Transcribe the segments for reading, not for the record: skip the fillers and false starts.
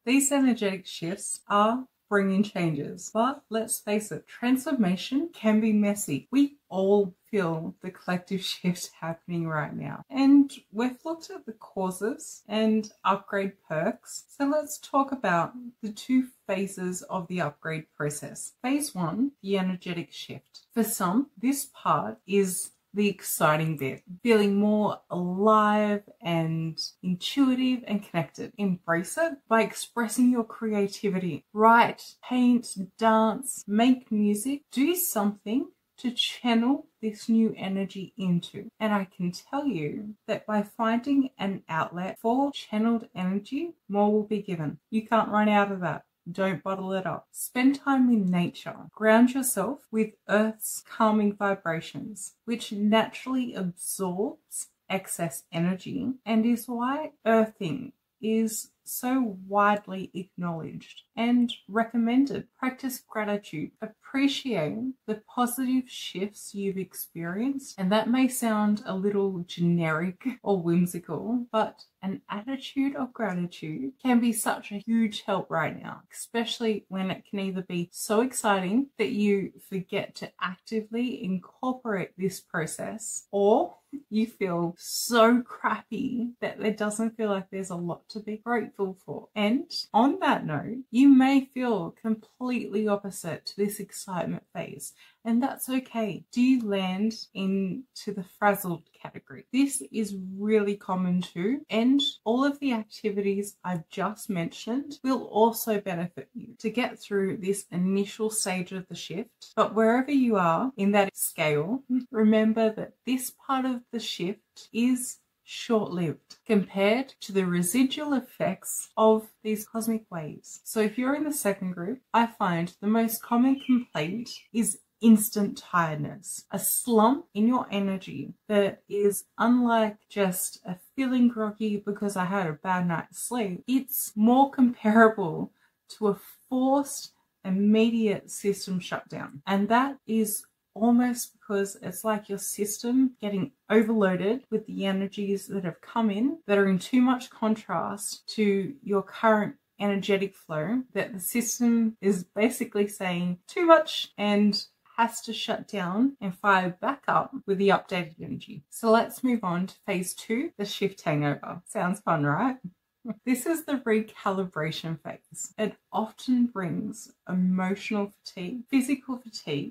These energetic shifts are bringing changes, but let's face it, transformation can be messy. We all feel the collective shift happening right now, and we've looked at the causes and upgrade perks. So let's talk about the two phases of the upgrade process. Phase one, the energetic shift. For some, this part is the exciting bit, feeling more alive and intuitive and connected. Embrace it by expressing your creativity. Write, paint, dance, make music, do something to channel this new energy into. And I can tell you that by finding an outlet for channeled energy, more will be given. You can't run out of that. Don't bottle it up. Spend time in nature. Ground yourself with Earth's calming vibrations, which naturally absorbs excess energy and is why earthing is so widely acknowledged and recommended. Practice gratitude. Appreciate the positive shifts you've experienced. And that may sound a little generic or whimsical, but an attitude of gratitude can be such a huge help right now, especially when it can either be so exciting that you forget to actively incorporate this process, or you feel so crappy that it doesn't feel like there's a lot to be grateful for. And on that note, you may feel completely opposite to this excitement phase, and that's okay. Do you land into the frazzled category? This is really common too, and all of the activities I've just mentioned will also benefit you to get through this initial stage of the shift. But wherever you are in that scale, remember that this part of the shift is short-lived compared to the residual effects of these cosmic waves. So if you're in the second group, I find the most common complaint is instant tiredness, a slump in your energy that is unlike just a feeling groggy because I had a bad night's sleep. It's more comparable to a forced immediate system shutdown, and that is almost because it's like your system getting overloaded with the energies that have come in that are in too much contrast to your current energetic flow, that the system is basically saying too much and has to shut down and fire back up with the updated energy. So let's move on to phase two, the shift hangover. Sounds fun, right? This is the recalibration phase. It often brings emotional fatigue,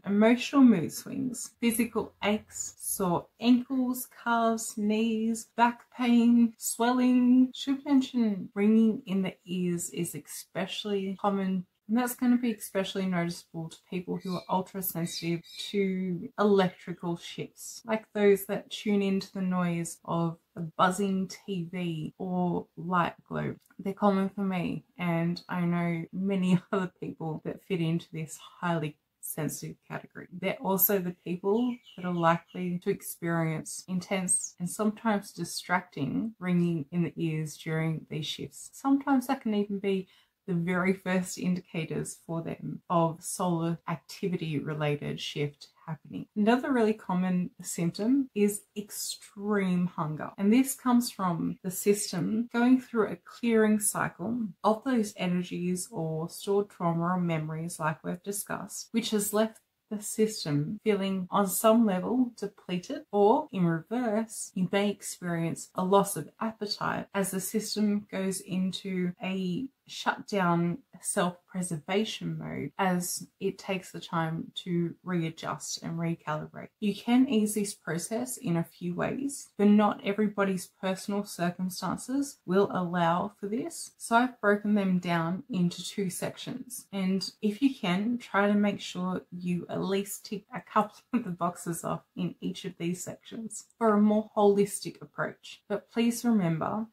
emotional mood swings, physical aches, sore ankles, calves, knees, back pain, swelling. Should mention ringing in the ears is especially common. And that's going to be especially noticeable to people who are ultra sensitive to electrical shifts, like those that tune into the noise of a buzzing TV or light globe. They're common for me, and I know many other people that fit into this highly sensitive category. They're also the people that are likely to experience intense and sometimes distracting ringing in the ears during these shifts. Sometimes that can even be the very first indicators for them of solar activity related shift happening. Another really common symptom is extreme hunger, and this comes from the system going through a clearing cycle of those energies or stored trauma or memories like we've discussed, which has left the system feeling on some level depleted, or in reverse, you may experience a loss of appetite as the system goes into a shutdown self-preservation mode as it takes the time to readjust and recalibrate. You can ease this process in a few ways, but not everybody's personal circumstances will allow for this. So I've broken them down into two sections, and if you can, try to make sure you at least tick a couple of the boxes off in each of these sections for a more holistic approach. But please remember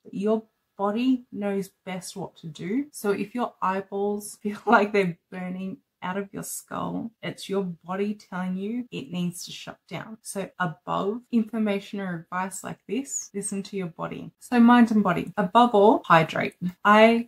that your body knows best what to do. So if your eyeballs feel like they're burning out of your skull, it's your body telling you it needs to shut down. So above information or advice like this, listen to your body. So mind and body. Above all, hydrate. I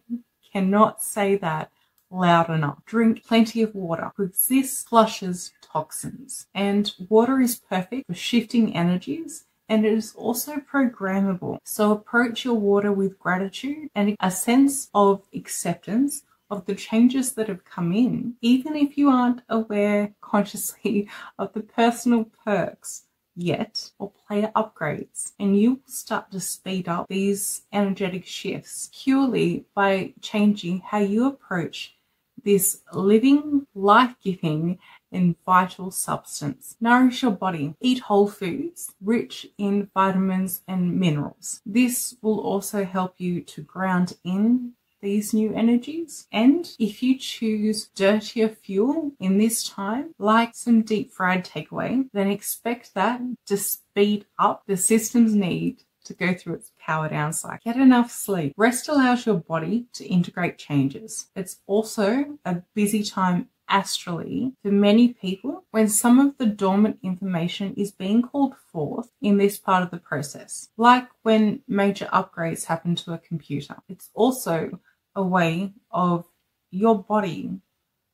cannot say that loud enough. Drink plenty of water because this flushes toxins, and water is perfect for shifting energies and it is also programmable. So approach your water with gratitude and a sense of acceptance of the changes that have come in, even if you aren't aware consciously of the personal perks yet or player upgrades. And you will start to speed up these energetic shifts purely by changing how you approach this living, life-giving and vital substance. Nourish your body. Eat whole foods rich in vitamins and minerals. This will also help you to ground in these new energies. And if you choose dirtier fuel in this time, like some deep fried takeaway, then expect that to speed up the system's need to go through its power down cycle. Get enough sleep. Rest allows your body to integrate changes. It's also a busy time astrally for many people when some of the dormant information is being called forth in this part of the process, like when major upgrades happen to a computer. It's also a way of your body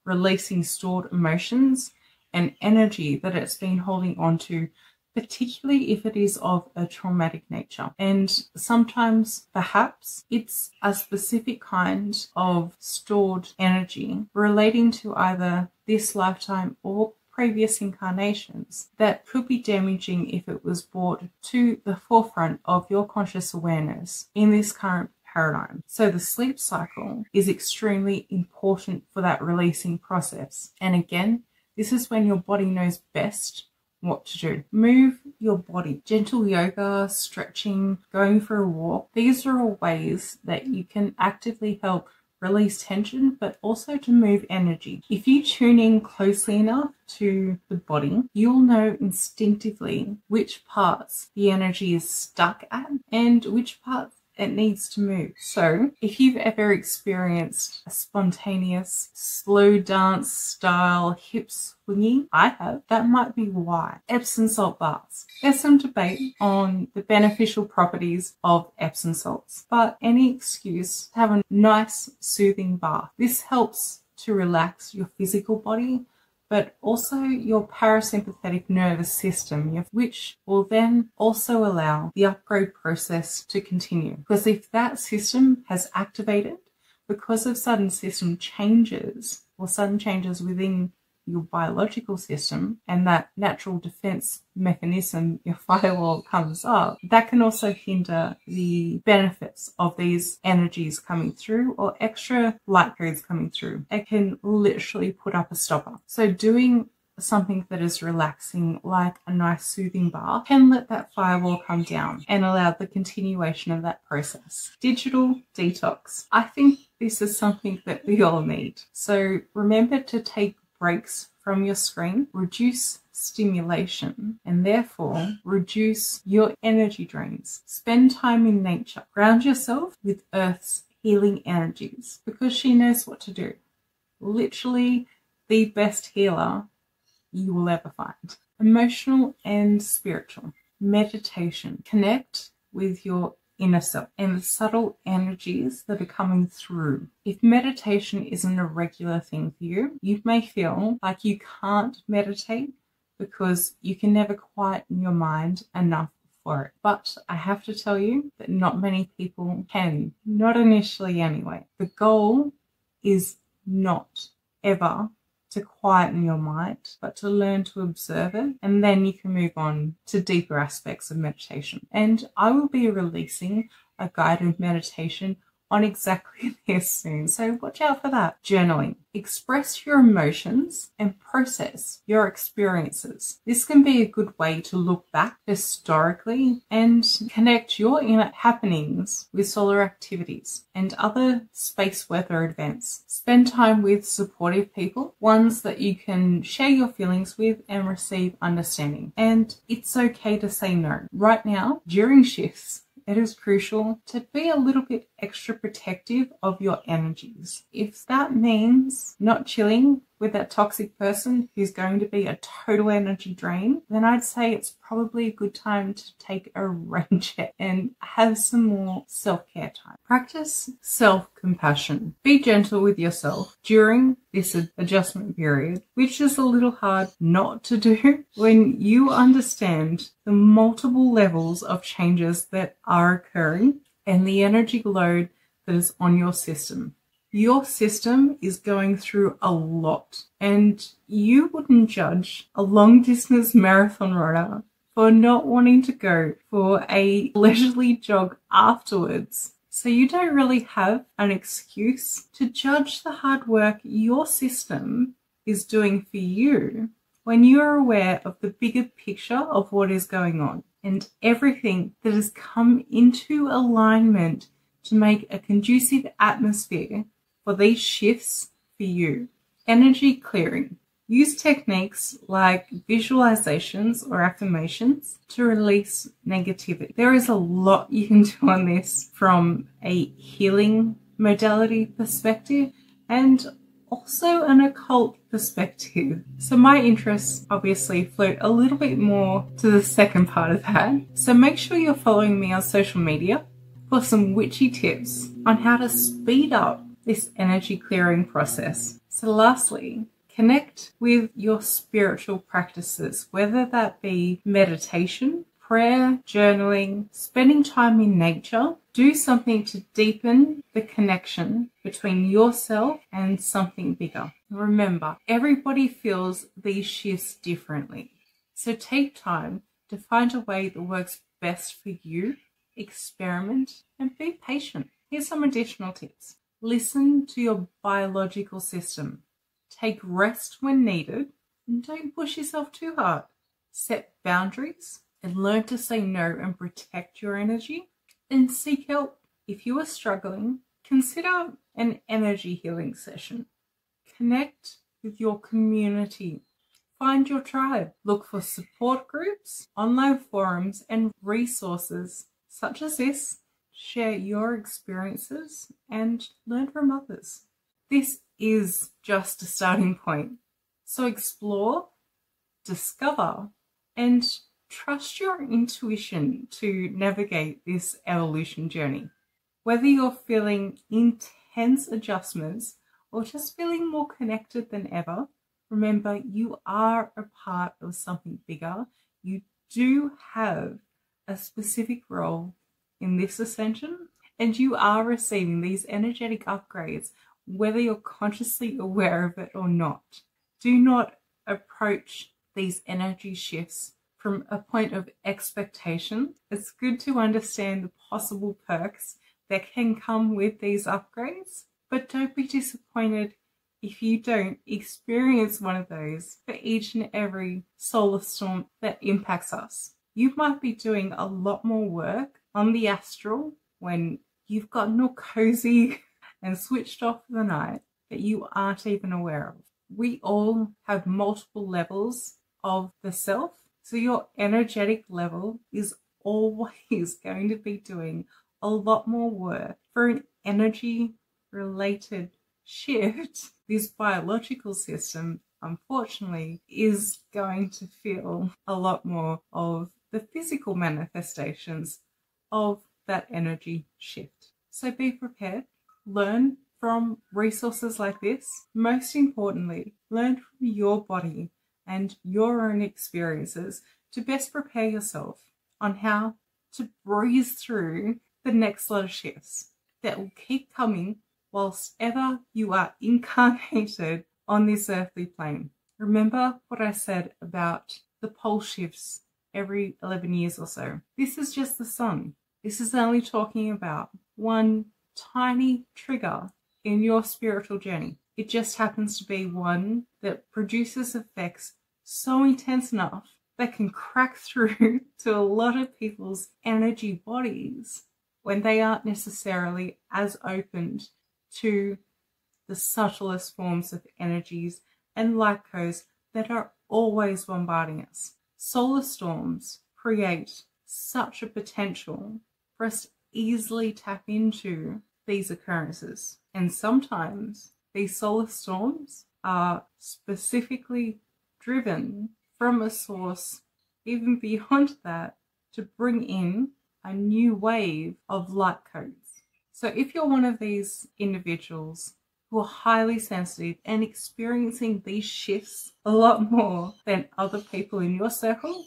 releasing stored emotions and energy that it's been holding on to, particularly if it is of a traumatic nature. And sometimes perhaps it's a specific kind of stored energy relating to either this lifetime or previous incarnations that could be damaging if it was brought to the forefront of your conscious awareness in this current paradigm. So the sleep cycle is extremely important for that releasing process. And again, this is when your body knows best what to do. Move your body. Gentle yoga, stretching, going for a walk. These are all ways that you can actively help release tension, but also to move energy. If you tune in closely enough to the body, you'll know instinctively which parts the energy is stuck at and which parts it needs to move. So if you've ever experienced a spontaneous slow dance style hip swinging, I have, that might be why. Epsom salt baths. There's some debate on the beneficial properties of Epsom salts, but any excuse to have a nice soothing bath. This helps to relax your physical body, but also your parasympathetic nervous system, which will then also allow the upgrade process to continue. Because if that system has activated because of sudden system changes or sudden changes within your biological system and that natural defense mechanism, your firewall comes up, that can also hinder the benefits of these energies coming through or extra light codes coming through. It can literally put up a stopper. So doing something that is relaxing, like a nice soothing bath, can let that firewall come down and allow the continuation of that process. Digital detox. I think this is something that we all need. So remember to take breaks from your screen, reduce stimulation, and therefore reduce your energy drains. Spend time in nature. Ground yourself with Earth's healing energies because she knows what to do. Literally the best healer you will ever find. Emotional and spiritual. Meditation. Connect with your inner self and the subtle energies that are coming through. If meditation isn't a regular thing for you, you may feel like you can't meditate because you can never quieten your mind enough for it. But I have to tell you that not many people can, not initially anyway. The goal is not ever to quieten your mind, but to learn to observe it, and then you can move on to deeper aspects of meditation. And I will be releasing a guided meditation on exactly this soon, so watch out for that. Journaling. Express your emotions and process your experiences. This can be a good way to look back historically and connect your inner happenings with solar activities and other space weather events. Spend time with supportive people, ones that you can share your feelings with and receive understanding. And it's okay to say no. Right now, during shifts, it is crucial to be a little bit extra protective of your energies. If that means not chilling with that toxic person who's going to be a total energy drain, then I'd say it's probably a good time to take a rain check and have some more self-care time. Practice self-compassion. Be gentle with yourself during this adjustment period, which is a little hard not to do when you understand the multiple levels of changes that are occurring and the energy load that is on your system. Your system is going through a lot, and you wouldn't judge a long distance marathon runner for not wanting to go for a leisurely jog afterwards. So you don't really have an excuse to judge the hard work your system is doing for you when you are aware of the bigger picture of what is going on and everything that has come into alignment to make a conducive atmosphere for these shifts for you. Energy clearing. Use techniques like visualizations or affirmations to release negativity. There is a lot you can do on this from a healing modality perspective and also an occult perspective. So my interests obviously float a little bit more to the second part of that. So make sure you're following me on social media for some witchy tips on how to speed up this energy clearing process. So lastly, connect with your spiritual practices, whether that be meditation, prayer, journaling, spending time in nature. Do something to deepen the connection between yourself and something bigger. Remember, everybody feels these shifts differently. So take time to find a way that works best for you. Experiment and be patient. Here's some additional tips. Listen to your biological system. Take rest when needed and don't push yourself too hard. Set boundaries and learn to say no and protect your energy. And seek help. If you are struggling, consider an energy healing session. Connect with your community. Find your tribe. Look for support groups, online forums, and resources such as this. Share your experiences and learn from others. This is just a starting point. So explore, discover, and trust your intuition to navigate this evolution journey. Whether you're feeling intense adjustments or just feeling more connected than ever, remember you are a part of something bigger. You do have a specific role in this ascension, and you are receiving these energetic upgrades, whether you're consciously aware of it or not. Do not approach these energy shifts from a point of expectation. It's good to understand the possible perks that can come with these upgrades, but don't be disappointed if you don't experience one of those for each and every solar storm that impacts us. You might be doing a lot more work on the astral when you've gotten all cozy and switched off for the night that you aren't even aware of. We all have multiple levels of the self, so your energetic level is always going to be doing a lot more work for an energy related shift. This biological system, unfortunately, is going to feel a lot more of the physical manifestations of that energy shift. So be prepared, learn from resources like this. Most importantly, learn from your body and your own experiences to best prepare yourself on how to breeze through the next lot of shifts that will keep coming whilst ever you are incarnated on this earthly plane. Remember what I said about the pole shifts every 11 years or so. This is just the sun. This is only talking about one tiny trigger in your spiritual journey. It just happens to be one that produces effects so intense enough that can crack through to a lot of people's energy bodies when they aren't necessarily as opened to the subtlest forms of energies and light codes that are always bombarding us. Solar storms create such a potential for us to easily tap into these occurrences. And sometimes these solar storms are specifically driven from a source even beyond that to bring in a new wave of light codes. So if you're one of these individuals who are highly sensitive and experiencing these shifts a lot more than other people in your circle,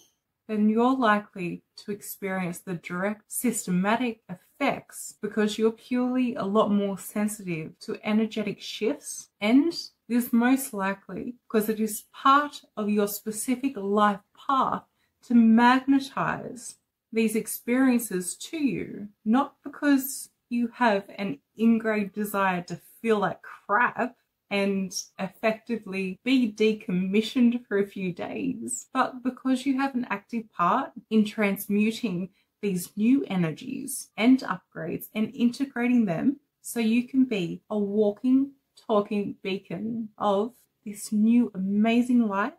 then you're likely to experience the direct systematic effects because you're purely a lot more sensitive to energetic shifts, and this most likely because it is part of your specific life path to magnetize these experiences to you, not because you have an ingrained desire to feel like crap and effectively be decommissioned for a few days, but because you have an active part in transmuting these new energies and upgrades and integrating them so you can be a walking, talking beacon of this new amazing light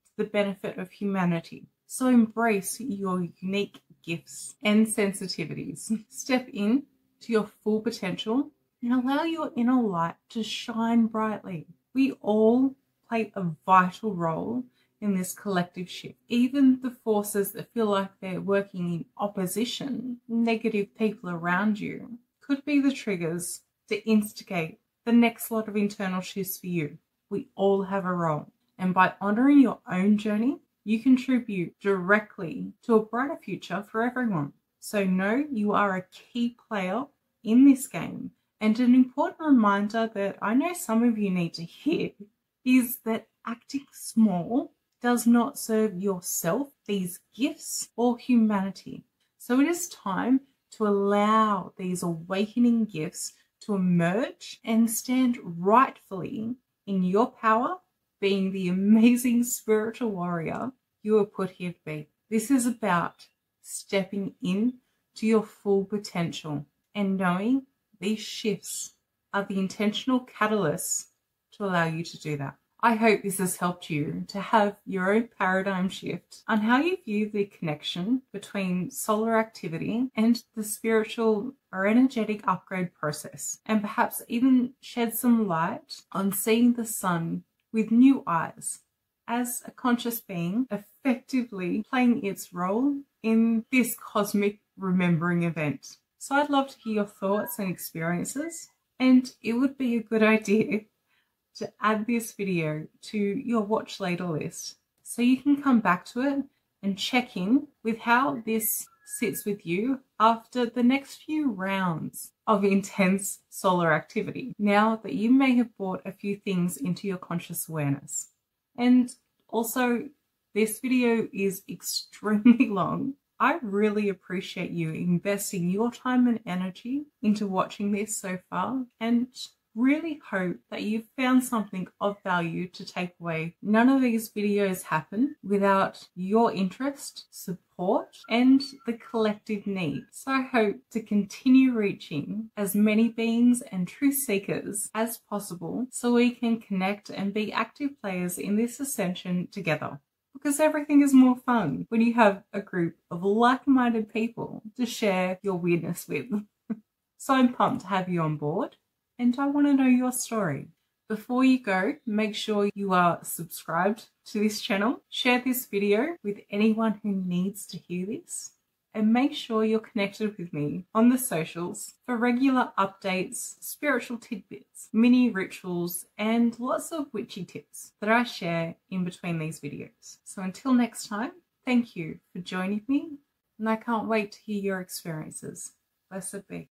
to the benefit of humanity. So embrace your unique gifts and sensitivities. Step in to your full potential and allow your inner light to shine brightly. We all play a vital role in this collective shift. Even the forces that feel like they're working in opposition, negative people around you, could be the triggers to instigate the next lot of internal shifts for you. We all have a role. And by honoring your own journey, you contribute directly to a brighter future for everyone. So know you are a key player in this game. And an important reminder that I know some of you need to hear is that acting small does not serve yourself, these gifts, or humanity. So it is time to allow these awakening gifts to emerge and stand rightfully in your power, being the amazing spiritual warrior you were put here to be. This is about stepping in to your full potential and knowing these shifts are the intentional catalysts to allow you to do that. I hope this has helped you to have your own paradigm shift on how you view the connection between solar activity and the spiritual or energetic upgrade process, and perhaps even shed some light on seeing the sun with new eyes as a conscious being effectively playing its role in this cosmic remembering event. So I'd love to hear your thoughts and experiences, and it would be a good idea to add this video to your watch later list so you can come back to it and check in with how this sits with you after the next few rounds of intense solar activity, now that you may have brought a few things into your conscious awareness. And also, this video is extremely long. I really appreciate you investing your time and energy into watching this so far, and really hope that you've found something of value to take away. None of these videos happen without your interest, support, and the collective need. So I hope to continue reaching as many beings and truth seekers as possible so we can connect and be active players in this ascension together. Because everything is more fun when you have a group of like-minded people to share your weirdness with. So I'm pumped to have you on board, and I want to know your story. Before you go, make sure you are subscribed to this channel, share this video with anyone who needs to hear this, and make sure you're connected with me on the socials for regular updates, spiritual tidbits, mini rituals, and lots of witchy tips that I share in between these videos. So until next time, thank you for joining me, and I can't wait to hear your experiences. Blessed be.